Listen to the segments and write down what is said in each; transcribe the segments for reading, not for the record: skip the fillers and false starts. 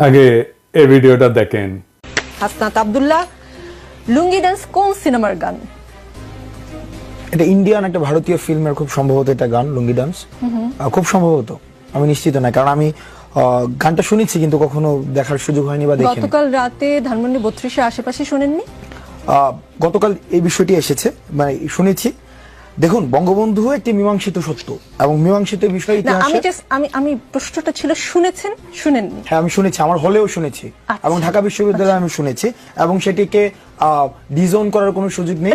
আগে এই ভিডিওটা দেখেন। হাসনাত আব্দুল্লাহ, লুঙ্গি ডান্স কোন সিনেমার গান? এটা ইন্ডিয়ান একটা ভারতীয় ফিল্মের খুব সম্ভবত এটা গান, লুঙ্গি ডান্স। খুব সম্ভবত, আমি নিশ্চিত না, কারণ আমি গানটা শুনেছি কিন্তু কখনো দেখার সুযোগ হয়নি বা দেখিনি। গতকাল রাতে ধানমন্ডি 32-এর আশেপাশে শুনেননি? গতকাল এই বিষয়টি এসেছে, মানে শুনেছি। দেখুন, বঙ্গবন্ধু একটি মীমাংসিত সত্য এবং মীমাংসিত বিষয় ইতিহাসে। আমি প্রশ্নটা ছিল শুনেছেন, শুনেননি? হ্যাঁ, আমি শুনেছি, আমার হলেও শুনেছি এবং ঢাকা বিশ্ববিদ্যালয়ে আমি শুনেছি এবং সেটিকে ডিজোন করার কোনো সুযোগ নেই।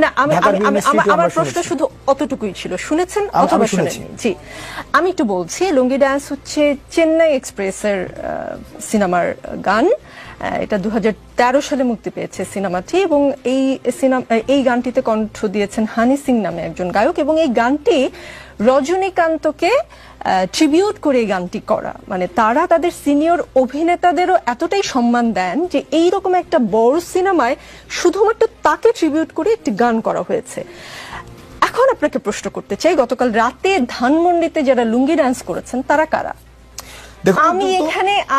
আমার প্রশ্ন শুধু অতটুকুই ছিল, শুনেছেন অথবা শুনেননি। জি, আমি একটু বলছি, লুঙ্গি ডান্স হচ্ছে চেন্নাই এক্সপ্রেসের সিনেমার গান। এটা 2013 সালে মুক্তি পেয়েছে সিনেমাটি, এবং এই গানটিতে কণ্ঠ দিয়েছেন হানি সিং নামে একজন গায়ক, এবং এই গানটি রজনীকান্তকে ট্রিবিউট করে এই গানটি করা। মানে তারা তাদের সিনিয়র অভিনেতাদেরও এতটাই সম্মান দেন যে এইরকম একটা বড় সিনেমায় শুধুমাত্র তাকে ট্রিবিউট করে একটি গান করা হয়েছে। এখন আপনাকে প্রশ্ন করতে চাই, গতকাল রাতে ধানমন্ডিতে যারা লুঙ্গি ডান্স করেছেন তারা কারা?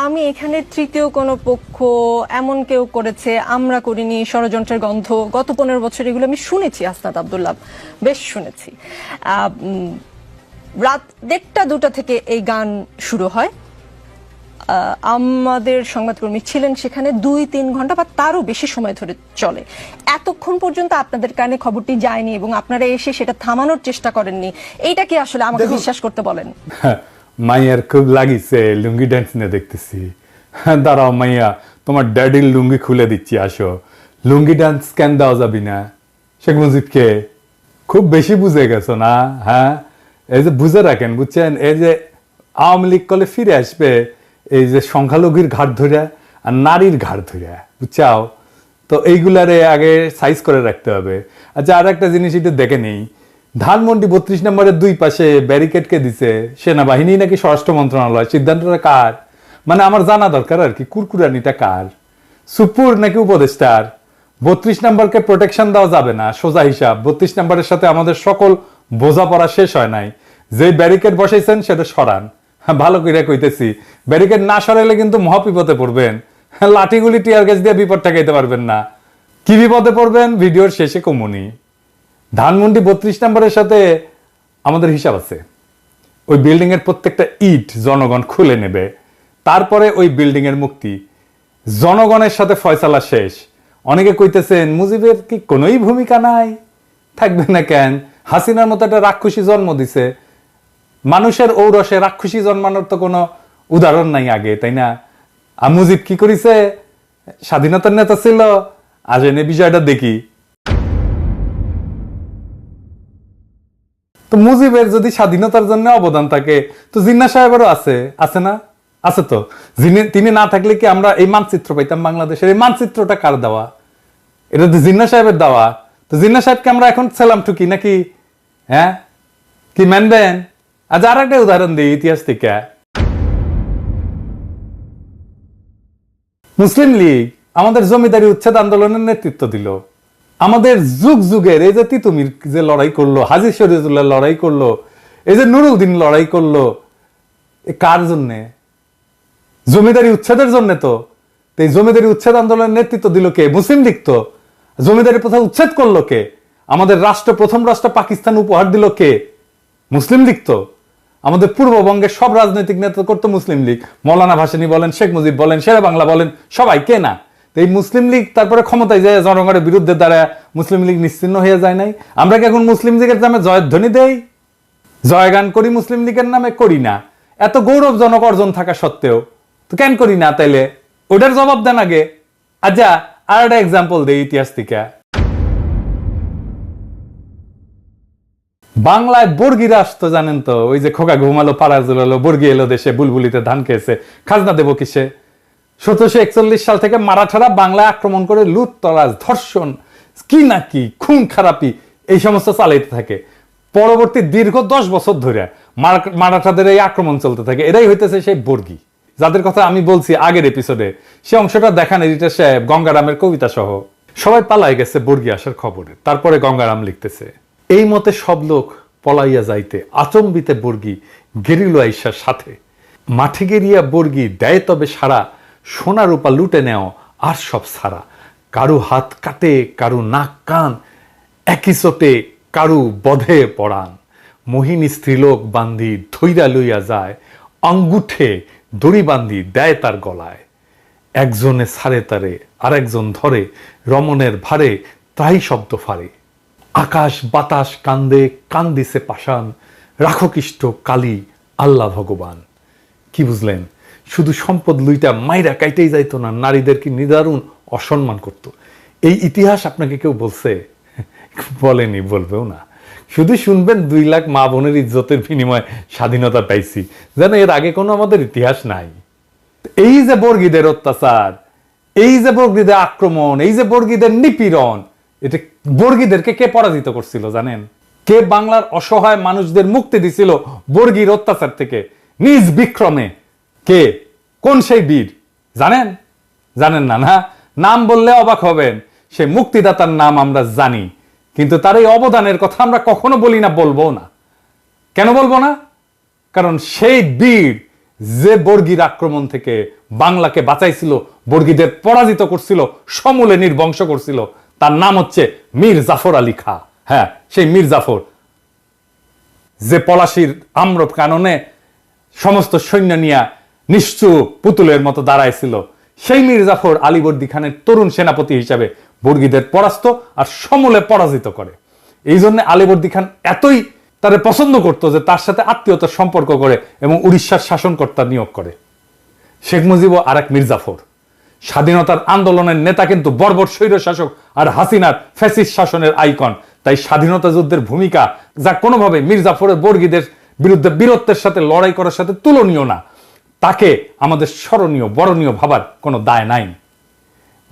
আমি এখানে তৃতীয় কোন পক্ষ এমন কেউ করেছে আমরা করিনি, ষড়যন্ত্রের গন্ধ, গত 15 বছর এগুলো আমি শুনেছি। হাসনাত আব্দুল্লাহ, বেশ শুনেছি। রাত 1টা-2টা থেকে এই গান শুরু হয়। আমাদের সংবাদকর্মী ছিলেন সেখানে 2-3 ঘন্টা বা তারও বেশি সময় ধরে চলে। এতক্ষণ পর্যন্ত আপনাদের কানে খবরটি যায়নি এবং আপনারা এসে সেটা থামানোর চেষ্টা করেননি। এইটা কি আসলে আমাকে বিশ্বাস করতে বলেন? মাইয়ার খুব লাগিছে লুঙ্গি ডান্স নিয়ে দেখতেছি। দাঁড়াও মাইয়া, তোমার ড্যাডির লুঙ্গি খুলে দিচ্ছি, আসো। লুঙ্গি ডান্স কেন দেওয়া যাবি না? শেখ মুজিবকে খুব বেশি বুঝে গেছো না? হ্যাঁ, এই যে বুঝে রাখেন, বুঝছেন, এই যে আওয়ামী লীগ কলে ফিরে আসবে এই যে সংখ্যালঘুর ঘাট ধরে আর নারীর ঘাট ধরে, বুঝছাও তো? এইগুলারে আগে সাইজ করে রাখতে হবে। আচ্ছা, আর একটা জিনিস একটু দেখে নেই, ধানমন্ডি 32 নম্বরের 2 পাশে ব্যারিকেডকে দিছে সেনাবাহিনী নাকি স্বরাষ্ট্র মন্ত্রণালয়? সিদ্ধান্তটা কার? মানে আমার জানা দরকার আর কি, কুরকুরানিটা কার? সুপুর নাকি উপদেষ্টার? 32 নম্বরকে প্রোটেকশন দেওয়া যাবে না, সোজা হিসাব। 32 নম্বরের সাথে আমাদের সকল বোঝাপড়া শেষ হয় নাই। যে ব্যারিকেড বসাইছেন সেটা সরান। ভালো করে কইতেছি, ব্যারিকেড না সরাইলে কিন্তু মহাবিপদে পড়বেন। লাঠিগুলি টিয়ার গ্যাস দিয়ে বিপদ ঠেকাইতে পারবেন না। কি বিপদে পড়বেন ভিডিওর শেষে কমুনি। ধানমন্ডি 32 নম্বরের সাথে আমাদের হিসাব আছে। ওই বিল্ডিং এর প্রত্যেকটা ইট জনগণ খুলে নেবে, তারপরে ওই বিল্ডিং এর মুক্তি। জনগণের সাথে ফয়সালা শেষ। অনেকে কইতেছেন মুজিবের কি কোনোই ভূমিকা নাই? থাকবে না কেন? হাসিনার মতো একটা রাক্ষসী জন্ম দিছে। মানুষের ঔরসে রাক্ষসী জন্মানোর তো কোনো উদাহরণ নাই আগে, তাই না? আর মুজিব কি করেছে? স্বাধীনতার নেতা ছিল। আজ এনে বিষয়টা দেখি। তো মুজিবের যদি স্বাধীনতার জন্য অবদান থাকে, তো জিন্নাহ সাহেবেরও আছে না? আছে তো। তিনি না থাকলে কি আমরা এই মানচিত্র পাইতাম বাংলাদেশের? এই মানচিত্রটা কার দেওয়া? এটা তো জিন্নাহ সাহেবের দেওয়া। তো জিন্নাহ সাহেবকে আমরা এখন সালাম ঠুকি নাকি? হ্যাঁ, কি মানবেন? আজ আর একটা উদাহরণ দিই ইতিহাস থেকে। মুসলিম লীগ আমাদের জমিদারি উচ্ছেদ আন্দোলনের নেতৃত্ব দিল। আমাদের যুগ যুগের এই যে তিতুমির যে লড়াই করলো, হাজী শরীয়তুল্লাহ লড়াই করলো, এই যে নুরুদ্দিন লড়াই করলো, কার জন্যে? জমিদারি উচ্ছেদের জন্য। তো এই জমিদারি উচ্ছেদ আন্দোলনের নেতৃত্ব দিল কে? মুসলিম লীগ। তো জমিদারি প্রথা উচ্ছেদ করলো কে? আমাদের প্রথম রাষ্ট্র পাকিস্তান উপহার দিল কে? মুসলিম লীগ। তো আমাদের পূর্ববঙ্গের সব রাজনৈতিক নেতৃত্ব করতো মুসলিম লীগ। মৌলানা ভাসানী বলেন, শেখ মুজিব বলেন, শেরে বাংলা বলেন, সবাই কে না? এই মুসলিম লীগ তারপরে ক্ষমতায় যায় জনগণের বিরুদ্ধে দাঁড়ায় মুসলিম লীগ নিশ্চিহ্ন হয়ে যায় নাই? আমরা কি এখন মুসলিম লীগের নামে জয়ধ্বনি দেই, জয়গান করি? মুসলিম লীগের নামে করি না। এত গৌরবজনক অর্জন থাকা সত্ত্বেও তো কেন করি না? তাইলে ওটার জবাব দেন আগে। আচ্ছা, আর একটা এক্সাম্পল দেই ইতিহাস থেকে। বাংলায় বর্গিরা আসতো, জানেন তো? ওই যে খোকা ঘুমালো পাড়া জুলালো, বর্গি এলো দেশে, বুলবুলিতে ধান খেয়েছে, খাজনা দেবো কিসে? 1741 সাল থেকে মারাঠারা বাংলায় আক্রমণ করে লুট তরাজ, ধর্ষণ, কি না কি, খুন খারাপি, এই সমস্ত চালাইতে থাকে। পরবর্তী দীর্ঘ 10 বছর ধরে মারাঠাদের এই আক্রমণ চলতে থাকে। এরাই হইতেছে সেই বর্গি যাদের কথা আমি বলছি আগের এপিসোডে। সে অংশটা দেখান এডিটর সাহেব, গঙ্গারামের কবিতা সহ। সবাই পালাই গেছে বর্গি আসার খবরে। তারপরে গঙ্গারাম লিখতেছে, এই মতে সব লোক পলাইয়া যাইতে আচম্বিতে বর্গি গেরিল আইসার সাথে। মাঠে গেরিয়া বর্গি দেয় তবে সারা, সোনা রূপা লুটে নেও আর সব সারা, কারু হাত কাটে কারু নাক কান, একই চোটে কারু বধে পড়ান, মোহিনী স্ত্রীলোক বান্ধি ধৈরা লইয়া যায়, আঙ্গুঠে দড়ি বান্ধি দেয় তার গলায়, একজনে ছাড়ে তারে আর একজন ধরে, রমণের ভারে তাই শব্দ ফারে, আকাশ বাতাস কান্দে কান্দিছে পাষাণ, রাখো কিষ্ট কালী আল্লাহ ভগবান। কি বুঝলেন? শুধু সম্পদ লুইটা মাইরা কাইতেই যাইতো না, নারীদেরকে নিদারুণ অসম্মান করত। এই ইতিহাস আপনাকে কেউ বলছে? বলেনি, বলবেও না। শুধু শুনবেন 2 লাখ মা বোনের ইজ্জতের বিনিময়ে স্বাধীনতা পাইছি, যেন এর আগে কোনো আমাদের ইতিহাস নাই। এই যে বর্গীদের অত্যাচার, এই যে বর্গীদের আক্রমণ, এই যে বর্গীদের নিপীড়ন, এটা বর্গীদেরকে কে পরাজিত করছিল জানেন? কে বাংলার অসহায় মানুষদের মুক্তি দিছিল বর্গীর অত্যাচার থেকে নিজ বিক্রমে? কে? কোন সেই বীর জানেন? জানেন না? না, নাম বললে অবাক হবেন। সে মুক্তিদাতার নাম আমরা জানি, কিন্তু তার এই অবদানের কথা আমরা কখনো বলি না, বলবো না। কেন বলবো না? কারণ সেই বীর যে বর্গীর আক্রমণ থেকে বাংলাকে বাঁচাইছিল, বর্গীদের পরাজিত করছিল, সমূলে নির্বংশ করছিল, তার নাম হচ্ছে মীর জাফর আলী খাঁ। হ্যাঁ, সেই মীর জাফর, যে পলাশির আম্র কাননে সমস্ত সৈন্য নিয়ে নিশ্চুপ পুতুলের মতো দাঁড়াইছিল, সেই মীর জাফর আলীবর্দী খানের তরুণ সেনাপতি হিসাবে বর্গীদের পরাস্ত আর সমূলে পরাজিত করে। এই জন্য আলীবর্দী খান এতই তারে পছন্দ করত যে তার সাথে আত্মীয়তার সম্পর্ক করে এবং উড়িষ্যার শাসনকর্তা নিয়োগ করে। শেখ মুজিবও আর এক মীর জাফর। স্বাধীনতার আন্দোলনের নেতা কিন্তু বর্বর স্বৈর শাসক আর হাসিনার ফ্যাসিস্ট শাসনের আইকন। তাই স্বাধীনতা যুদ্ধের ভূমিকা যা কোনোভাবে মীর জাফরের বর্গীদের বিরুদ্ধে বীরত্বের সাথে লড়াই করার সাথে তুলনীয় না, তাকে আমাদের স্মরণীয় বরণীয় ভাবার কোনো দায় নাই।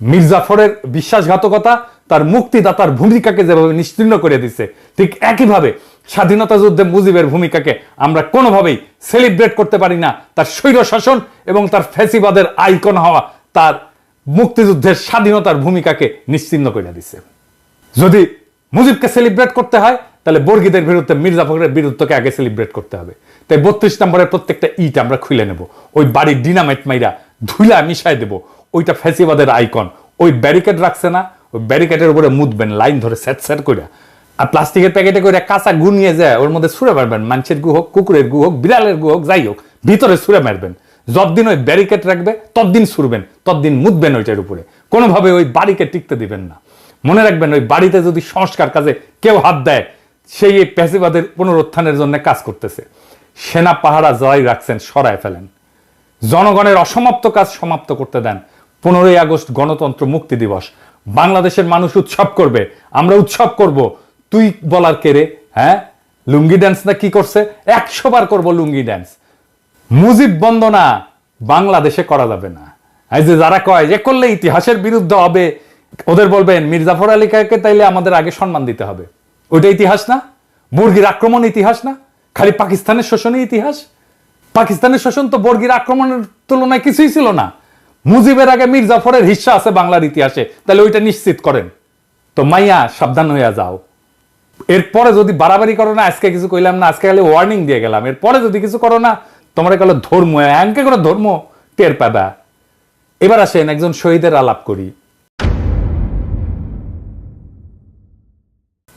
মীর জাফরের বিশ্বাসঘাতকতা তার মুক্তিদাতার ভূমিকাকে যেভাবে নিশ্চিহ্ন করে দিচ্ছে, ঠিক একইভাবে স্বাধীনতা যুদ্ধে মুজিবের ভূমিকাকে আমরা কোনোভাবেই সেলিব্রেট করতে পারি না। তার স্বৈর শাসন এবং তার ফ্যাসিবাদের আইকন হওয়া তার মুক্তিযুদ্ধের স্বাধীনতার ভূমিকাকে নিশ্চিহ্ন করে দিচ্ছে। যদি মুজিবকে সেলিব্রেট করতে হয়, তাহলে বর্গীদের বিরুদ্ধে মীর জাফরের বিরুদ্ধকে আগে সেলিব্রেট করতে হবে। তাই 32 নম্বরের প্রত্যেকটা ইট আমরা খুলে নেব, ওই বাড়ির ডিনামাইট মাইরা ধুলা মিশাই দেব। ওইটা ফ্যাসিবাদের আইকন। ওই ব্যারিকেড রাখছে না, ওই ব্যারিকেডের উপরে মুদবেন লাইন ধরে স্যাট স্যাট করে, আর প্লাস্টিকের প্যাকেটে করে কাঁচা গু নিয়ে যায় ওর মধ্যে ছুঁড়ে মারবেন। মানুষের গু হোক, কুকুরের গু হোক, বিড়ালের গু হোক, যাই হোক, ভিতরে ছুঁড়ে মারবেন। যতদিন ওই ব্যারিকেড রাখবে ততদিন ছুড়বেন, ততদিন মুদবেন ওইটার উপরে। কোনোভাবে ওই বাড়িকে টিকতে দিবেন না। মনে রাখবেন, ওই বাড়িতে যদি সংস্কার কাজে কেউ হাত দেয়, সেই এই প্যাসিবাদের পুনরুত্থানের জন্য কাজ করতেছে। সেনা পাহারা জয় রাখছেন, সরায় ফেলেন। জনগণের অসমাপ্ত কাজ সমাপ্ত করতে দেন। 15ই আগস্ট গণতন্ত্র মুক্তি দিবস, বাংলাদেশের মানুষ উৎসব করবে, আমরা উৎসব করব। তুই বলার কে রে? হ্যাঁ, লুঙ্গি ড্যান্স না কি করছে? 100 বার করবো লুঙ্গি ড্যান্স। মুজিব বন্দনা বাংলাদেশে করা যাবে না। এই যে যারা কয় যে করলে ইতিহাসের বিরুদ্ধে হবে, ওদের বলবেন মীর জাফর আলী খাঁকে তাইলে আমাদের আগে সম্মান দিতে হবে। ওইটা ইতিহাস না? বর্গীর আক্রমণ ইতিহাস না? খালি পাকিস্তানের শোষণই ইতিহাস? পাকিস্তানের শোষণ তো বর্গীর আক্রমণের তুলনায় কিছুই ছিল না। মুজিবের আগে মীর জাফরের হিস্সা আছে বাংলার ইতিহাসে, তাহলে ওইটা নিশ্চিত করেন। তো মাইয়া সাবধান হইয়া যাও। এরপরে যদি বাড়াবাড়ি করো না, আজকে কিছু কইলাম না, আজকে খালি ওয়ার্নিং দিয়ে গেলাম, এরপরে যদি কিছু করো না, তোমরা গেলো ধর্ম এমকে করে ধর্ম টের পাবা। এবার আসেন একজন শহীদের আলাপ করি।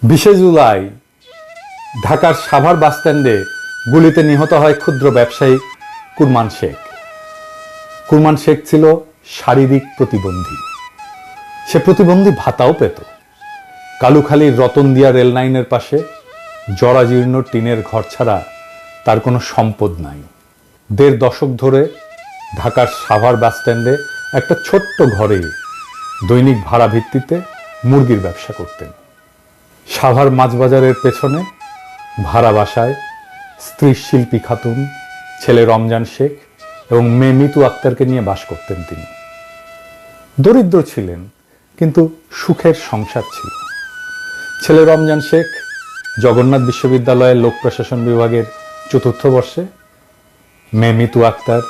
20 জুলাই ঢাকার সাভার বাসস্ট্যান্ডে গুলিতে নিহত হয় ক্ষুদ্র ব্যবসায়ী কুরমান শেখ। কুরমান শেখ ছিল শারীরিক প্রতিবন্ধী। সে প্রতিবন্ধী ভাতাও পেত। কালুখালীর রতনদিয়া রেল লাইনের পাশে জরাজীর্ণ টিনের ঘর ছাড়া তার কোনো সম্পদ নাই। 1.5 দশক ধরে ঢাকার সাভার বাসস্ট্যান্ডে একটা ছোট্ট ঘরে দৈনিক ভাড়া ভিত্তিতে মুরগির ব্যবসা করতেন। সাভার মাছবাজারের পেছনে ভাড়া বাসায় স্ত্রী শিল্পী খাতুন, ছেলে রমজান শেখ এবং মেয়ে মিতু আক্তারকে নিয়ে বাস করতেন তিনি। দরিদ্র ছিলেন, কিন্তু সুখের সংসার ছিল। ছেলে রমজান শেখ জগন্নাথ বিশ্ববিদ্যালয়ের লোক প্রশাসন বিভাগের 4র্থ বর্ষে, মেয়ে মিতু আক্তার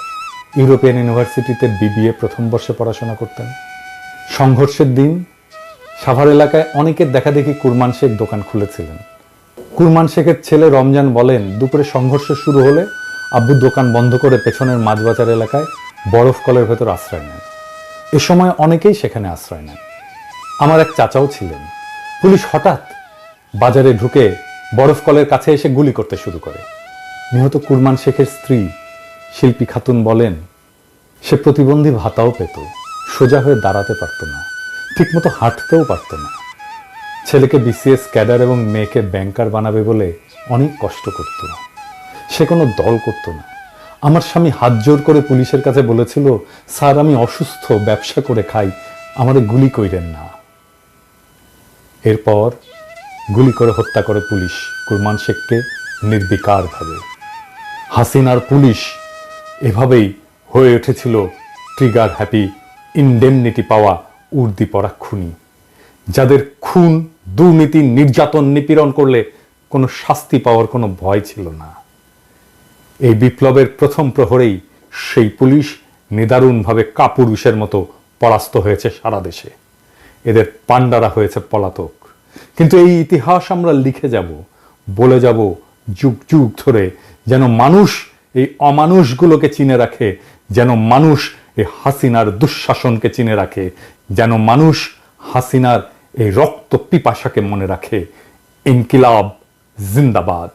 ইউরোপিয়ান ইউনিভার্সিটিতে BBA 1ম বর্ষে পড়াশোনা করতেন। সংঘর্ষের দিন সাভার এলাকায় অনেকের দেখা দেখি কুরমান শেখ দোকান খুলেছিলেন। কুরমান শেখের ছেলে রমজান বলেন, দুপুরে সংঘর্ষ শুরু হলে আব্বু দোকান বন্ধ করে পেছনের মাছবাজার এলাকায় বরফ কলের ভেতর আশ্রয় নেন। এ সময় অনেকেই সেখানে আশ্রয় নেন। আমার এক চাচাও ছিলেন। পুলিশ হঠাৎ বাজারে ঢুকে বরফ কলের কাছে এসে গুলি করতে শুরু করে। নিহত কুরমান শেখের স্ত্রী শিল্পী খাতুন বলেন, সে প্রতিবন্ধী ভাতাও পেত, সোজা হয়ে দাঁড়াতে পারত না, ঠিকমতো হাঁটতেও পারত না। ছেলেকে বিসিএস ক্যাডার এবং মেয়েকে ব্যাংকার বানাবে বলে অনেক কষ্ট করত। সে কোনো দল করত না। আমার স্বামী হাত জোর করে পুলিশের কাছে বলেছিল, স্যার আমি অসুস্থ, ব্যবসা করে খাই, আমারে গুলি কইরেন না। এরপর গুলি করে হত্যা করে পুলিশ কুরমান শেখকে নির্বিকারভাবে। হাসিনার পুলিশ এভাবেই হয়ে উঠেছিল ট্রিগার হ্যাপি, ইনডেমনিটি পাওয়া উর্দি পরা খুনি, যাদের খুন, দুর্নীতি, নির্যাতন, নিপীড়ন করলে কোনো শাস্তি পাওয়ার কোনো ভয় ছিল না। এই বিপ্লবের প্রথম প্রহরেই সেই পুলিশ নিদারুণভাবে কাপুরুষের মতো পরাস্ত হয়েছে সারা দেশে। এদের পান্ডারা হয়েছে পলাতক। কিন্তু এই ইতিহাস আমরা লিখে যাব, বলে যাব যুগ যুগ ধরে, যেন মানুষ এই অমানুষগুলোকে চিনে রাখে, যেন মানুষ এই হাসিনার দুঃশাসনকে চিনে রাখে, যেন মানুষ হাসিনার এই রক্ত পিপাসাকে মনে রাখে। ইনকিলাব জিন্দাবাদ।